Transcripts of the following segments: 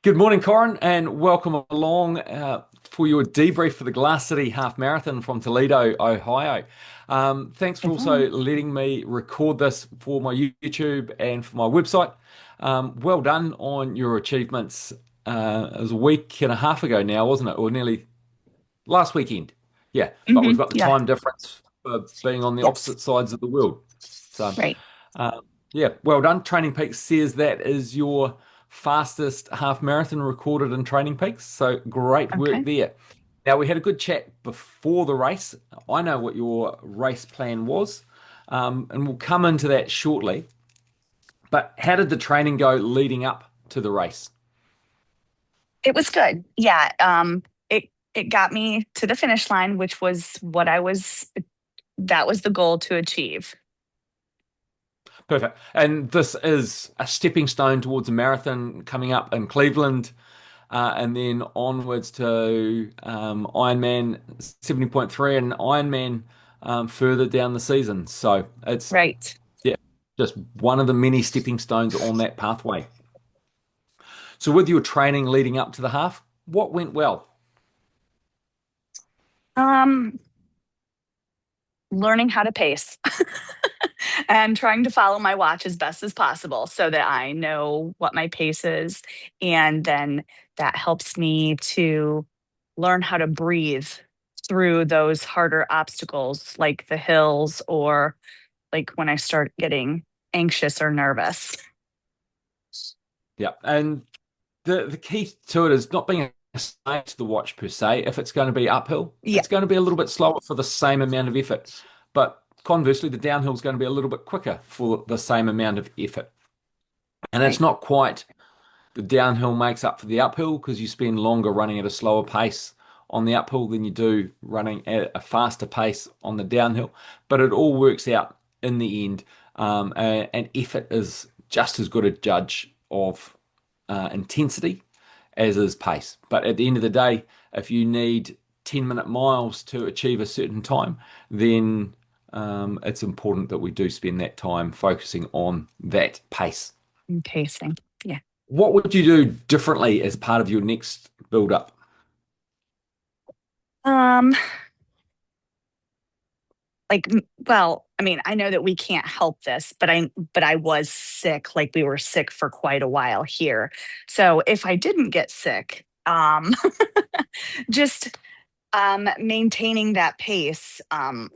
Good morning, Koren, and welcome along for your debrief for the Glass City Half Marathon from Toledo, Ohio. Thanks for Good also morning. letting me record this for my YouTube and for my website. Well done on your achievements. It was a week and a half ago now, wasn't it? Or nearly last weekend. Yeah, but we've got the Yeah. time difference for being on the Yes. opposite sides of the world. So. Right. Uh, yeah, well done. Training Peaks says that is your fastest half marathon recorded in Training Peaks. So great work Okay. there. Now, we had a good chat before the race. I know what your race plan was, and we'll come into that shortly. But how did the training go leading up to the race? It was good. Yeah. It got me to the finish line, which was what that was the goal to achieve. Perfect. And this is a stepping stone towards a marathon coming up in Cleveland, and then onwards to Ironman 70.3 and Ironman further down the season. So it's, Right. yeah, just one of the many stepping stones on that pathway. So with your training leading up to the half, what went well? Um, Learning how to pace and trying to follow my watch as best as possible so that I know what my pace is. And then that helps me to learn how to breathe through those harder obstacles like the hills or like when I start getting anxious or nervous. Yeah, and the key to it is not being a slave to the watch per se. If it's going to be uphill, Yeah, it's going to be a little bit slower for the same amount of effort. But conversely, the downhill is going to be a little bit quicker for the same amount of effort. And it's right. not quite the downhill makes up for the uphill because you spend longer running at a slower pace on the uphill than you do running at a faster pace on the downhill. But it all works out in the end. And effort is just as good a judge of intensity as is pace. But at the end of the day, if you need 10-minute miles to achieve a certain time, then it's important that we do spend that time focusing on that pace. And pacing. Yeah. What would you do differently as part of your next build up? Um, well, I mean, I know that we can't help this, but I was sick, like we were sick for quite a while here. So if I didn't get sick, just maintaining that pace,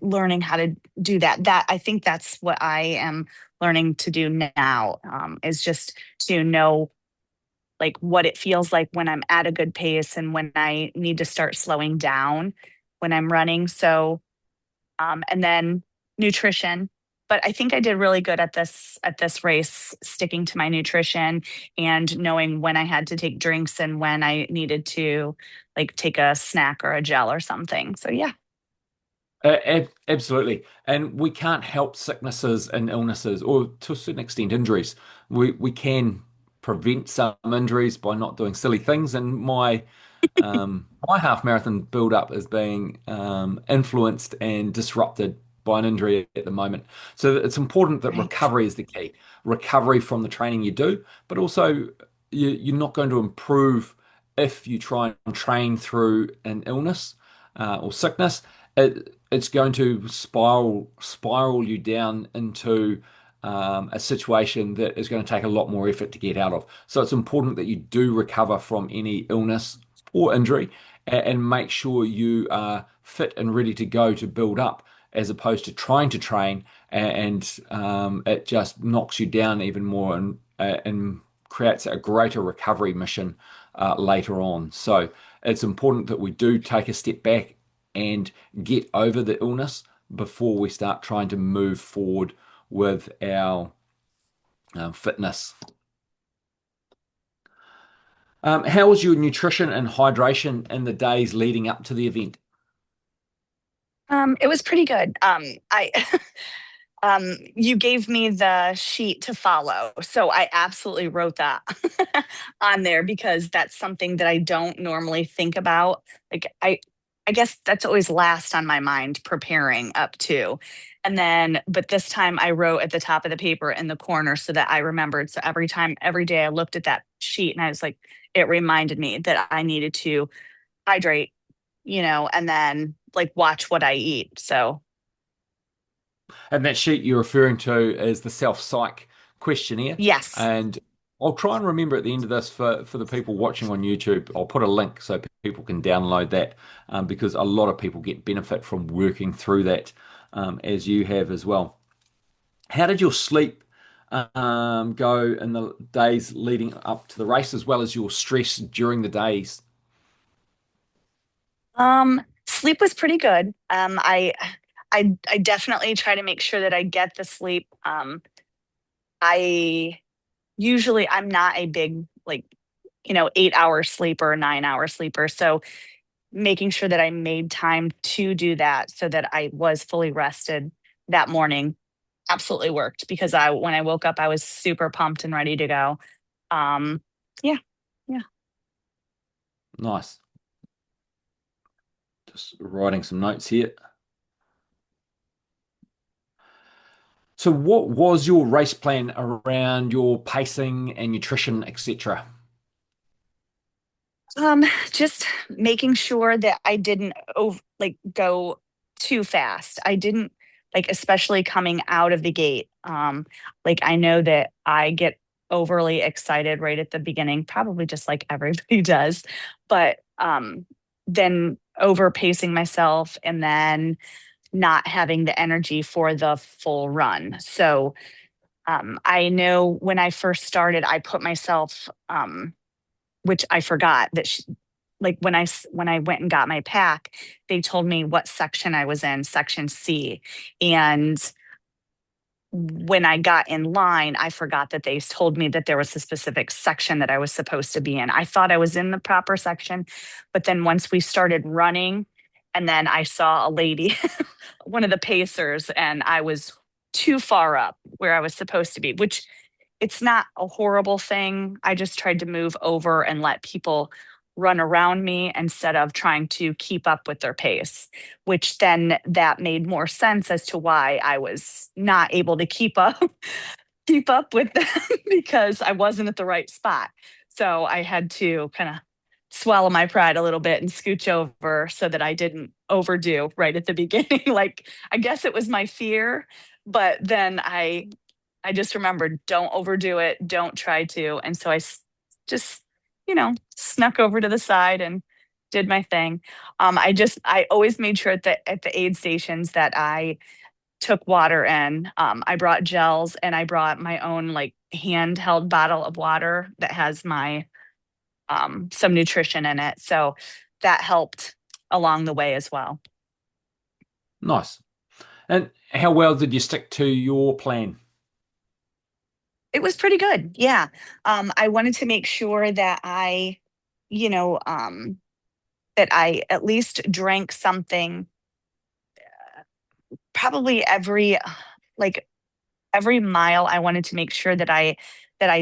learning how to do that. That I think that's what I am learning to do now, is just to know like what it feels like when I'm at a good pace and when I need to start slowing down when I'm running. So, and then nutrition. But I think I did really good at this race, sticking to my nutrition and knowing when I had to take drinks and when I needed to like take a snack or a gel or something. So yeah, Absolutely. And we can't help sicknesses and illnesses, or to a certain extent, injuries. We can prevent some injuries by not doing silly things. And my half marathon build up is being influenced and disrupted by an injury at the moment. So it's important that right. recovery is the key. Recovery from the training you do, but also you're not going to improve if you try and train through an illness or sickness. It's going to spiral you down into a situation that is going to take a lot more effort to get out of. So it's important that you do recover from any illness or injury and make sure you are fit and ready to go to build up as opposed to trying to train and it just knocks you down even more and creates a greater recovery mission later on. So it's important that we do take a step back and get over the illness before we start trying to move forward with our fitness. How was your nutrition and hydration in the days leading up to the event? It was pretty good. I you gave me the sheet to follow, so I absolutely wrote that on there because that's something that I don't normally think about. Like I guess that's always last on my mind preparing up to. And then, but this time I wrote at the top of the paper in the corner so that I remembered. So every time, every day I looked at that sheet, and I was like, it reminded me that I needed to hydrate, and then like watch what I eat. So And that sheet you're referring to is the self-psych questionnaire. yes. And I'll try and remember at the end of this for the people watching on YouTube. I'll put a link so people can download that because a lot of people get benefit from working through that as you have as well. How did your sleep go in the days leading up to the race, as well as your stress during the days? Sleep was pretty good. I definitely try to make sure that I get the sleep. I usually I'm not a big like 8 hour sleeper, 9 hour sleeper. So making sure that I made time to do that so that I was fully rested that morning absolutely worked because I when I woke up I was super pumped and ready to go. Um, yeah, yeah. Nice. Just writing some notes here. So, what was your race plan around your pacing and nutrition, etc.? Um, just making sure that I didn't go too fast. I didn't like, especially coming out of the gate. Like I know that I get overly excited right at the beginning, probably just like everybody does, but then over pacing myself and then not having the energy for the full run. So I know when I first started, I put myself which I forgot that like when I went and got my pack, they told me what section I was in, section C. And when I got in line, I forgot that they told me that there was a specific section that I was supposed to be in. I thought I was in the proper section, but then once we started running, and then I saw a lady, one of the pacers, and I was too far up where I was supposed to be, which it's not a horrible thing. I just tried to move over and let people run around me instead of trying to keep up with their pace, which then that made more sense as to why I was not able to keep up with them because I wasn't at the right spot. So I had to kind of swallow my pride a little bit and scooch over so that I didn't overdo right at the beginning. Like I guess it was my fear, but then I just remembered don't overdo it, don't try to. And so just, snuck over to the side and did my thing. I always made sure at the aid stations that I took water in. I brought gels and I brought my own like handheld bottle of water that has my some nutrition in it. So that helped along the way as well. Nice. And how well did you stick to your plan? It was pretty good. Yeah. I wanted to make sure that you know, that I at least drank something probably like every mile. I wanted to make sure that I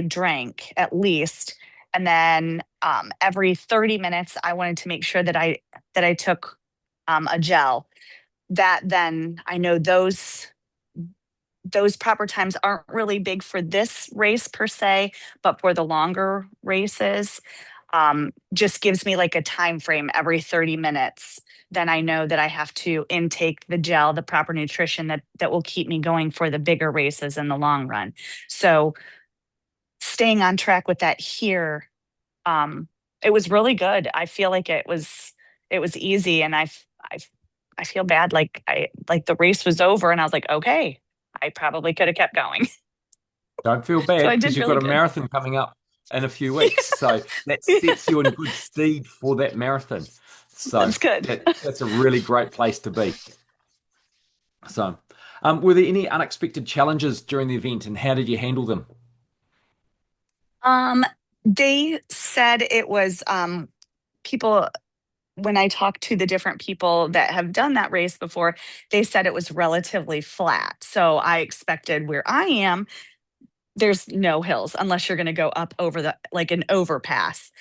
drank at least. And then every 30 minutes I wanted to make sure that I took a gel. That then I know those proper times aren't really big for this race per se, but for the longer races, just gives me like a time frame every 30 minutes. Then I know that I have to intake the gel, the proper nutrition that will keep me going for the bigger races in the long run. So staying on track with that here, um, it was really good. I feel like it was easy, and I I feel bad like the race was over, and I was like, okay, I probably could have kept going. Don't feel So bad I because did you've got really a good. marathon coming up in a few weeks. So that Yeah, sets you in good stead for that marathon. So that's good. that's a really great place to be. So, were there any unexpected challenges during the event and how did you handle them? Um, they said it was people when I talked to the different people that have done that race before, they said it was relatively flat. So I expected where I am, there's no hills unless you're going to go up over the like an overpass.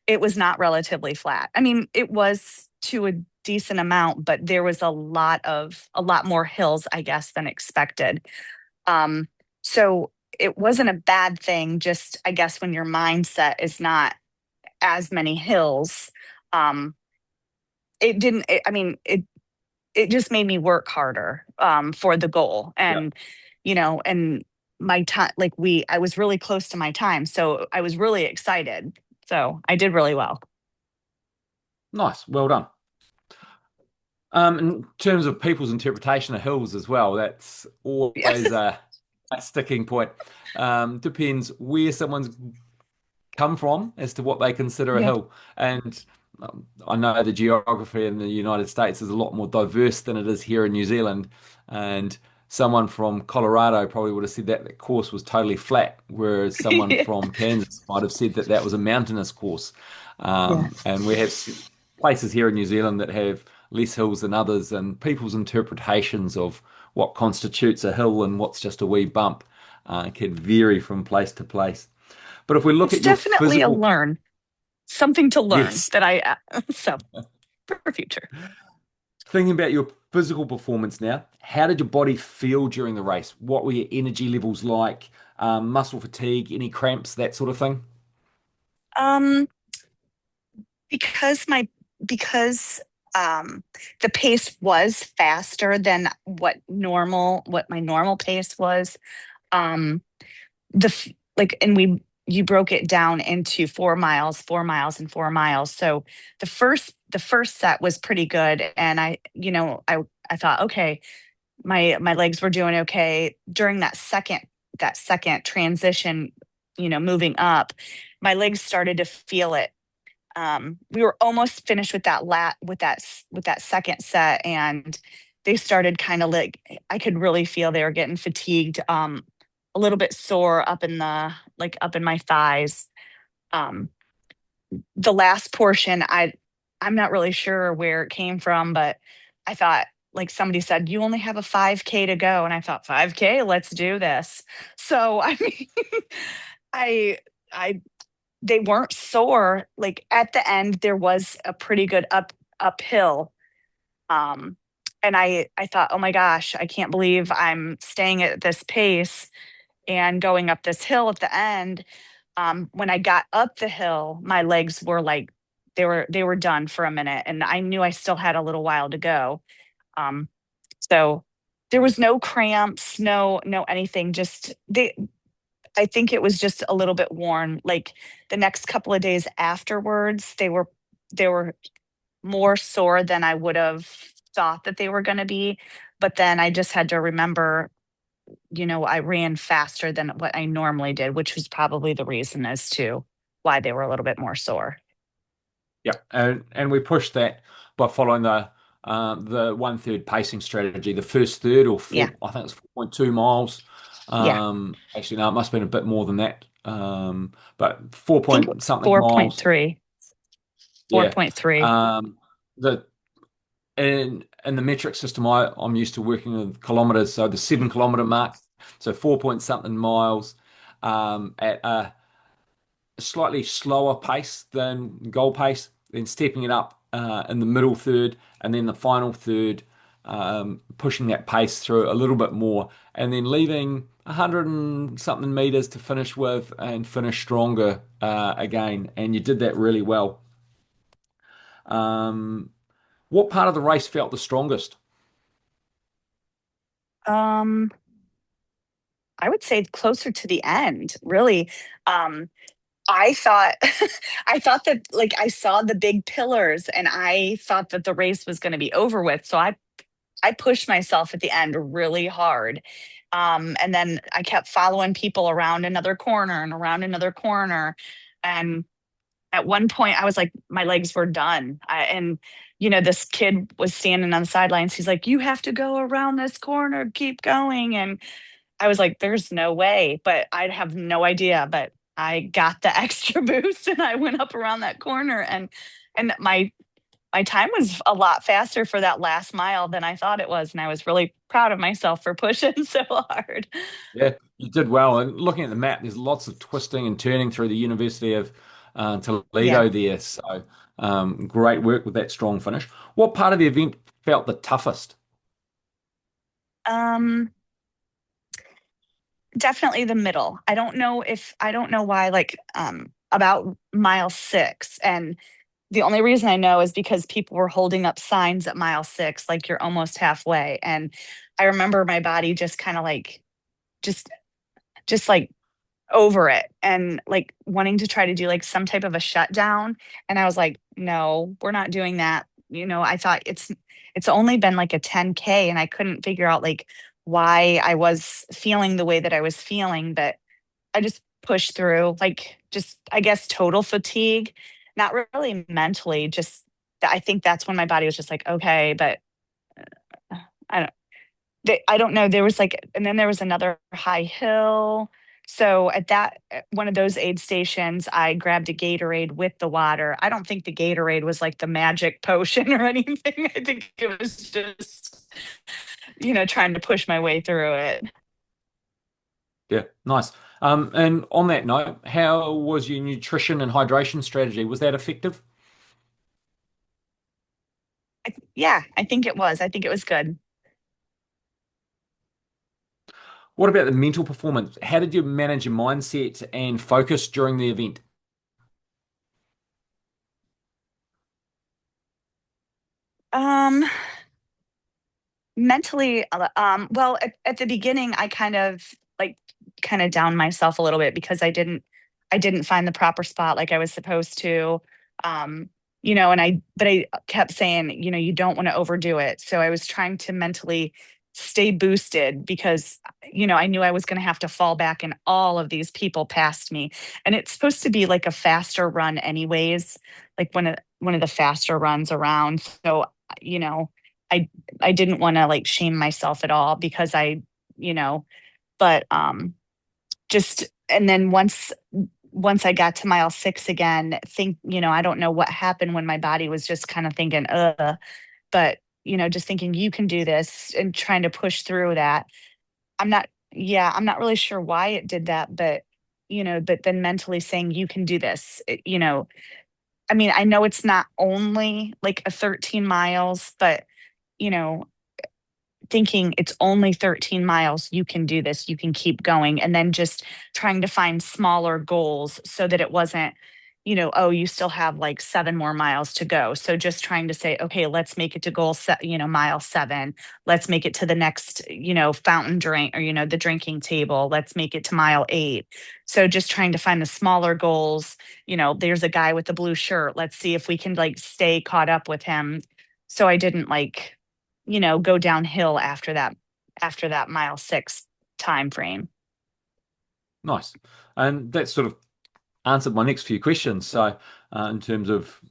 It was not relatively flat. I mean, it was to a decent amount, but there was a lot more hills, I guess, than expected. Um, so it wasn't a bad thing. Just I guess when your mindset is not as many hills, um, it didn't. I mean, it just made me work harder for the goal, Yeah. and and my time, like I was really close to my time, so I was really excited. So I did really well. Nice. Well done. In terms of people's interpretation of hills as well, that's Yeah. always a sticking point. Depends where someone's come from as to what they consider a Yeah. hill. And I know the geography in the United States is a lot more diverse than it is here in New Zealand. And someone from Colorado probably would have said that the course was totally flat, whereas someone from Kansas might have said that that was a mountainous course. Yeah. And we have places here in New Zealand that have less hills than others, and people's interpretations of what constitutes a hill and what's just a wee bump can vary from place to place. But if we look It's at your definitely a physical, learn, something to learn yes, that I so for future. thinking about your physical performance now, how did your body feel during the race? What were your energy levels like? Muscle fatigue, any cramps, that sort of thing? Um, because my because the pace was faster than what my normal pace was. Um, like, and you broke it down into 4 miles, 4 miles, and 4 miles. So the first set was pretty good, and I thought, okay, my legs were doing okay. During that second transition, moving up, my legs started to feel it. We were almost finished with that second set, and they started kind of like, I could really feel they were getting fatigued, a little bit sore up in my thighs. um the last portion, I'm not really sure where it came from, but I thought, like, somebody said, you only have a 5K to go, and I thought, 5K, let's do this. So I mean, I I they weren't sore. Like, at the end, there was a pretty good uphill. Um, and I thought, oh my gosh, I can't believe I'm staying at this pace and going up this hill at the end. When I got up the hill, my legs were like, they were done for a minute, and I knew I still had a little while to go. Um, so there was no cramps, no anything. Just I think it was just a little bit worn. Like, the next couple of days afterwards, they were more sore than I would have thought that they were going to be. But then I just had to remember, I ran faster than what I normally did, which was probably the reason as to why they were a little bit more sore. Yeah, and we pushed that by following the one third pacing strategy. The first third, or Yeah. four, I think it's 4.2 miles. Yeah. I Actually, no, it must have been a bit more than that. But four think it point was something miles. 4.3. Yeah. 4.3. Um, the in the metric system, I'm used to working with kilometers, so the 7 kilometer mark, so 4 point something miles, at a slightly slower pace than goal pace, then stepping it up in the middle third, and then the final third, pushing that pace through a little bit more, and then leaving 100 and something meters to finish with and finish stronger again. And you did that really well. Um, what part of the race felt the strongest? Um, I would say closer to the end, really. Um, I thought I thought that, like, I saw the big pillars, and I thought that the race was going to be over with. So I pushed myself at the end really hard. And then I kept following people around another corner and around another corner. And at one point, I was like, my legs were done. And, this kid was standing on the sidelines. He's like, you have to go around this corner, keep going. And I was like, there's no way, but I'd have no idea. But I got the extra boost, and I went up around that corner, and my time was a lot faster for that last mile than I thought it was. And I was really proud of myself for pushing so hard. Yeah, you did well. And looking at the map, there's lots of twisting and turning through the University of Yeah. Toledo there. So great work with that strong finish. What part of the event felt the toughest? Um, definitely the middle. I don't know why, like, about mile 6. And the only reason I know is because people were holding up signs at mile 6, like you're almost halfway. And I remember my body just kind of like, just, just like over it and like wanting to try to do like some type of a shutdown. And I was like, no, we're not doing that. I thought it's only been like a 10K, and I couldn't figure out like why I was feeling the way that I was feeling. But I just pushed through, like, just, I guess, total fatigue, not really mentally, just I think that's when my body was just like, okay, but I don't, I don't know. There was like, and then there was another high hill. So at one of those aid stations, I grabbed a Gatorade with the water. I don't think the Gatorade was like the magic potion or anything. I think it was just, trying to push my way through it. Yeah, nice. And on that note, how was your nutrition and hydration strategy? Was that effective? Yeah, I think it was. I think it was good. What about the mental performance? How did you manage your mindset and focus during the event? Um, Mentally, well, at the beginning, I kind of down myself a little bit because I didn't find the proper spot like I was supposed to. um and I kept saying, you don't want to overdo it, so I was trying to mentally stay boosted because I knew I was going to have to fall back and all of these people passed me. And it's supposed to be like a faster run anyways, like one of the faster runs around. So you know I I didn't want to like shame myself at all because you know, but just, and then once I got to mile 6 again, I don't know what happened when my body was just kind of thinking, but just thinking you can do this and trying to push through that. I'm not really sure why it did that, but then mentally saying you can do this, I mean, I know it's not only like a 13 miles, but you know, thinking it's only 13 miles, you can do this, you can keep going. And then just trying to find smaller goals so that it wasn't, oh, you still have like 7 more miles to go. So just trying to say, okay, let's make it to mile 7. Let's make it to the next, fountain drink, or, the drinking table. Let's make it to mile 8. So just trying to find the smaller goals. There's a guy with the blue shirt. Let's see if we can like stay caught up with him. So I didn't like, go downhill after that mile 6 time frame. Nice. And that sort of answered my next few questions. So, in terms of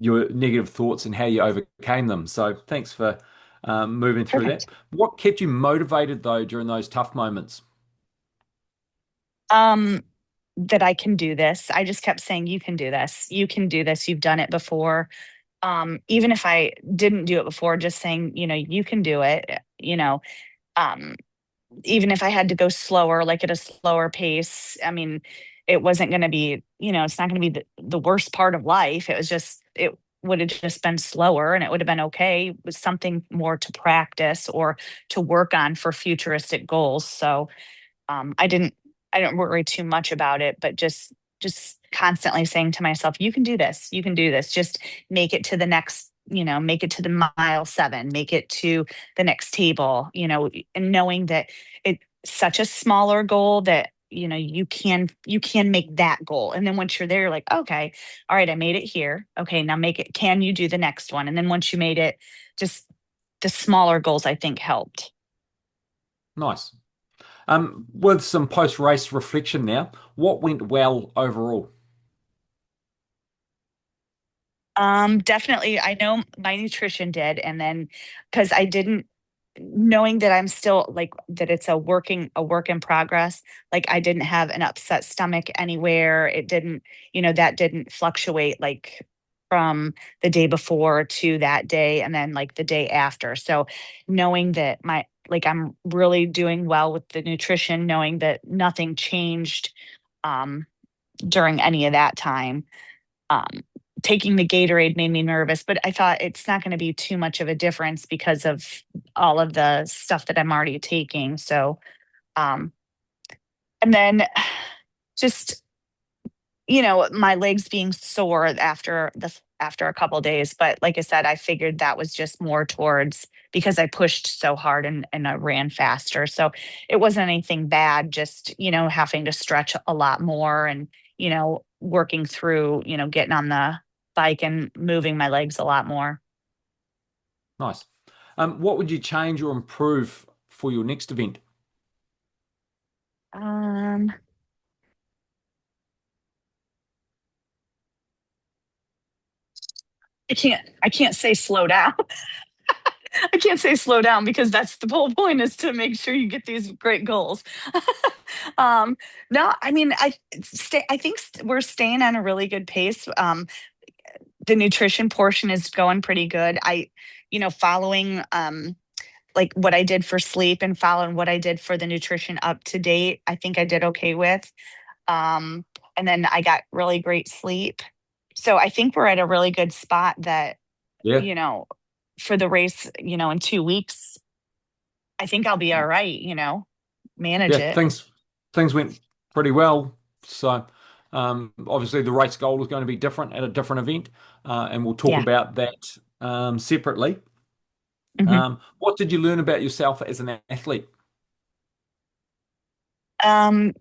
your negative thoughts and how you overcame them. So, thanks for moving through that. Perfect. What kept you motivated though during those tough moments? Um, that I can do this. I just kept saying, you can do this. You can do this. You've done it before. Even if I didn't do it before, just saying, you can do it. Um, Even if I had to go slower, like at a slower pace, I mean, it wasn't going to be, it's not going to be the worst part of life. It would have just been slower and it would have been okay with something more to practice or to work on for futuristic goals. So um, I didn't I didn't worry too much about it, but just constantly saying to myself, you can do this, you can do this. Just make it to the next, make it to the mile 7, make it to the next table, and knowing that it's such a smaller goal that you can make that goal. And then once you're there, you're like, okay, all right, I made it here. Okay, now make it, can you do the next one? And then once you made it, just the smaller goals I think helped. Nice. With some post-race reflection now, what went well overall? Definitely. I know my nutrition did. And then because I didn't, knowing that I'm still like that it's a work in progress, like I didn't have an upset stomach anywhere. It didn't, that didn't fluctuate like from the day before to that day and then like the day after. So knowing that I'm really doing well with the nutrition, knowing that nothing changed um during any of that time. um, Taking the Gatorade made me nervous, but I thought it's not going to be too much of a difference because of all of the stuff that I'm already taking. So, um, And then just, my legs being sore after a couple days. But like I said, I figured that was just more towards because I pushed so hard and I ran faster. So it wasn't anything bad, just, having to stretch a lot more and, working through, getting on the bike and moving my legs a lot more. Nice. What would you change or improve for your next event? Um, I can't say slow down. I can't say slow down because that's the whole point is to make sure you get these great goals. um, no, I mean, I think we're staying on a really good pace. The nutrition portion is going pretty good. Following like what I did for sleep and following what I did for the nutrition up to date, I think I did okay with. Um, and then I got really great sleep. So I think we're at a really good spot that, Yeah. you know, for the race, in 2 weeks, I think I'll be all right, manage Yeah, it. things went pretty well. So obviously the race goal is going to be different at a different event, and we'll talk Yeah. about that separately. hmm What did you learn about yourself as an athlete? Um,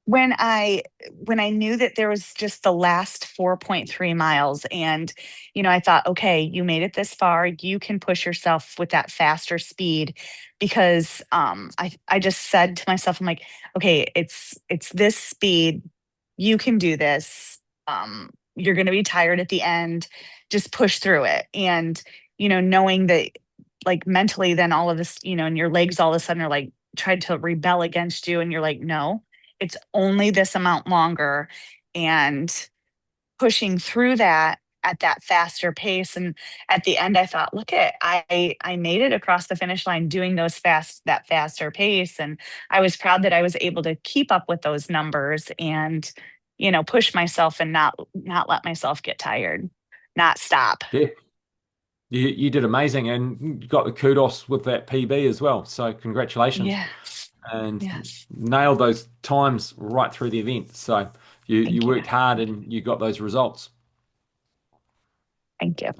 when I knew that there was just the last 4.3 miles, and I thought, okay, you made it this far, you can push yourself with that faster speed, because I just said to myself, I'm like, okay, it's this speed, you can do this. You're going to be tired at the end, just push through it. And knowing that, like, mentally, then all of this, and your legs all of a sudden are like tried to rebel against you, and you're like, no, it's only this amount longer, and pushing through that at that faster pace. And at the end I thought, look at, I made it across the finish line doing that faster pace, and I was proud that I was able to keep up with those numbers and push myself and not let myself get tired, not stop. Yeah, you did amazing and you got the kudos with that PB as well. So congratulations Yes. and Yes. nailed those times right through the event. So you Thank you. worked hard and you got those results. Thank you.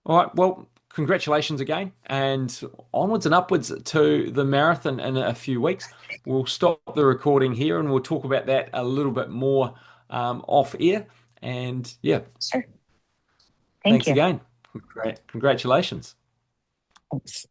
All right, well, congratulations again, and onwards and upwards to the marathon in a few weeks. We'll stop the recording here and we'll talk about that a little bit more off air. And yeah, Sure. Thank thanks you. again. Congratulations. Thanks.